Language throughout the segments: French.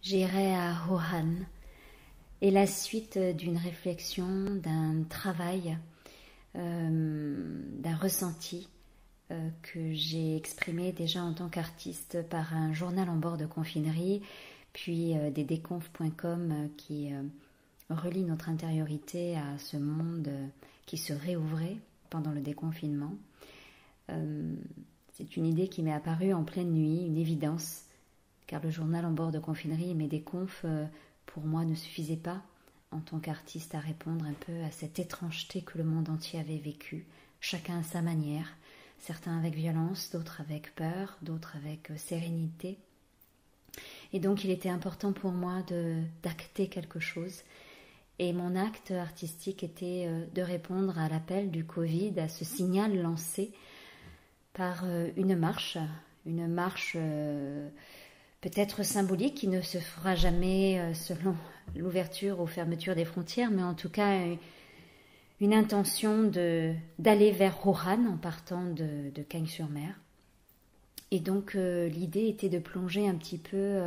J'irai à Wuhan et la suite d'une réflexion, d'un travail, d'un ressenti que j'ai exprimé déjà en tant qu'artiste par un journal en bord de confinerie, puis des déconf.com qui relie notre intériorité à ce monde qui se réouvrait pendant le déconfinement. C'est une idée qui m'est apparue en pleine nuit, une évidence, car le journal en bord de confinerie et mes déconfs, pour moi, ne suffisaient pas en tant qu'artiste à répondre un peu à cette étrangeté que le monde entier avait vécue, chacun à sa manière, certains avec violence, d'autres avec peur, d'autres avec sérénité. Et donc il était important pour moi d'acter quelque chose. Et mon acte artistique était de répondre à l'appel du Covid, à ce signal lancé par une marche peut-être symbolique qui ne se fera jamais selon l'ouverture ou fermeture des frontières, mais en tout cas une intention d'aller vers Wuhan en partant de Cagnes-sur-Mer. Et donc l'idée était de plonger un petit peu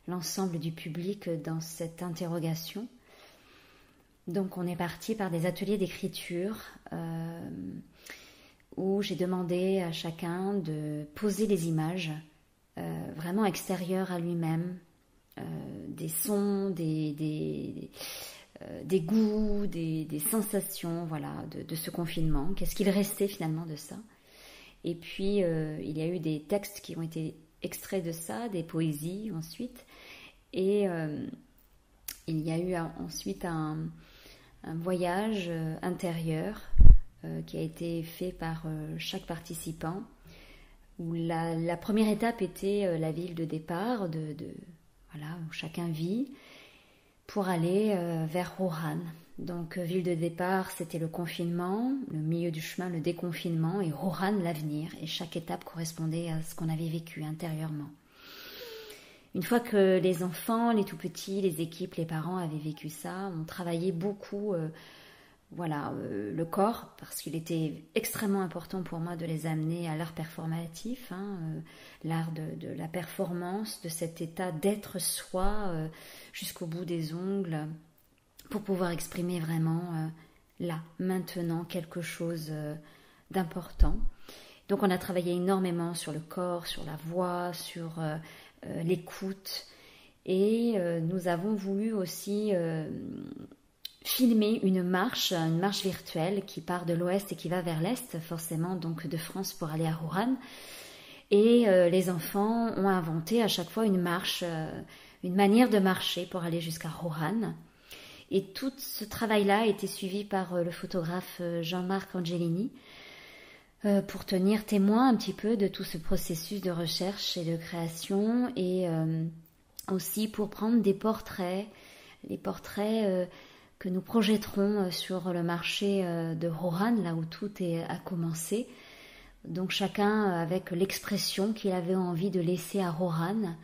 l'ensemble du public dans cette interrogation. Donc on est parti par des ateliers d'écriture où j'ai demandé à chacun de poser des images vraiment extérieures à lui-même, des sons, des goûts, des sensations, voilà, de ce confinement. Qu'est-ce qu'il restait finalement de ça? Et puis il y a eu des textes qui ont été extraits de ça, des poésies ensuite, et il y a eu ensuite un voyage intérieur qui a été fait par chaque participant, où la première étape était la ville de départ, voilà, où chacun vit, pour aller vers Wuhan. Donc ville de départ, c'était le confinement, le milieu du chemin, le déconfinement, et Wuhan, l'avenir. Et chaque étape correspondait à ce qu'on avait vécu intérieurement. Une fois que les enfants, les tout-petits, les équipes, les parents avaient vécu ça, on travaillait beaucoup le corps, parce qu'il était extrêmement important pour moi de les amener à l'art performatif, l'art de la performance, de cet état d'être soi jusqu'au bout des ongles, pour pouvoir exprimer vraiment là, maintenant, quelque chose d'important. Donc on a travaillé énormément sur le corps, sur la voix, sur l'écoute, et nous avons voulu aussi filmer une marche virtuelle qui part de l'ouest et qui va vers l'est, forcément donc de France pour aller à Wuhan. Et les enfants ont inventé à chaque fois une marche, une manière de marcher pour aller jusqu'à Wuhan. Et tout ce travail-là a été suivi par le photographe Jean-Marc Angelini pour tenir témoin un petit peu de tout ce processus de recherche et de création, et aussi pour prendre des portraits, les portraits que nous projetterons sur le marché de Wuhan, là où tout a commencé. Donc chacun avec l'expression qu'il avait envie de laisser à Wuhan.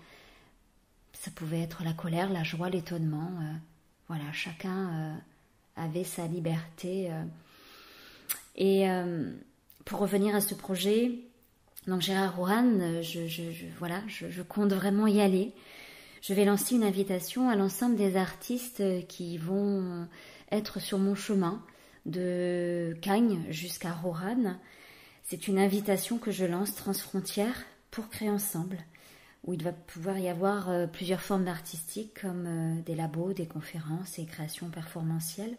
Ça pouvait être la colère, la joie, l'étonnement. Voilà, chacun avait sa liberté. Et pour revenir à ce projet, donc j'irai à Wuhan, je compte vraiment y aller. Je vais lancer une invitation à l'ensemble des artistes qui vont être sur mon chemin de Cagnes jusqu'à Wuhan. C'est une invitation que je lance transfrontière pour créer ensemble, où il va pouvoir y avoir plusieurs formes artistiques comme des labos, des conférences et créations performantielles.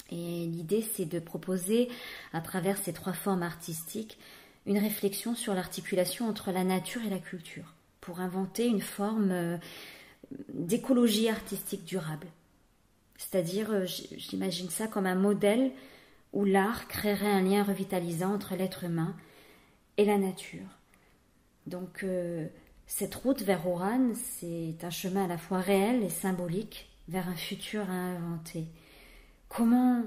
Et l'idée, c'est de proposer à travers ces trois formes artistiques une réflexion sur l'articulation entre la nature et la culture, pour inventer une forme d'écologie artistique durable. C'est-à-dire, j'imagine ça comme un modèle où l'art créerait un lien revitalisant entre l'être humain et la nature. Donc, cette route vers Wuhan, c'est un chemin à la fois réel et symbolique vers un futur à inventer. Comment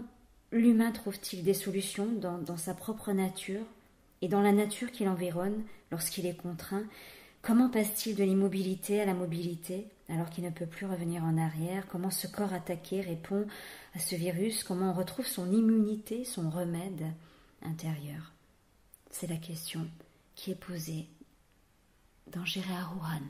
l'humain trouve-t-il des solutions dans sa propre nature et dans la nature qui l'environne lorsqu'il est contraint? Comment passe-t-il de l'immobilité à la mobilité alors qu'il ne peut plus revenir en arrière? Comment ce corps attaqué répond à ce virus? Comment on retrouve son immunité, son remède intérieur? C'est la question qui est posée dans J'irai à Wuhan.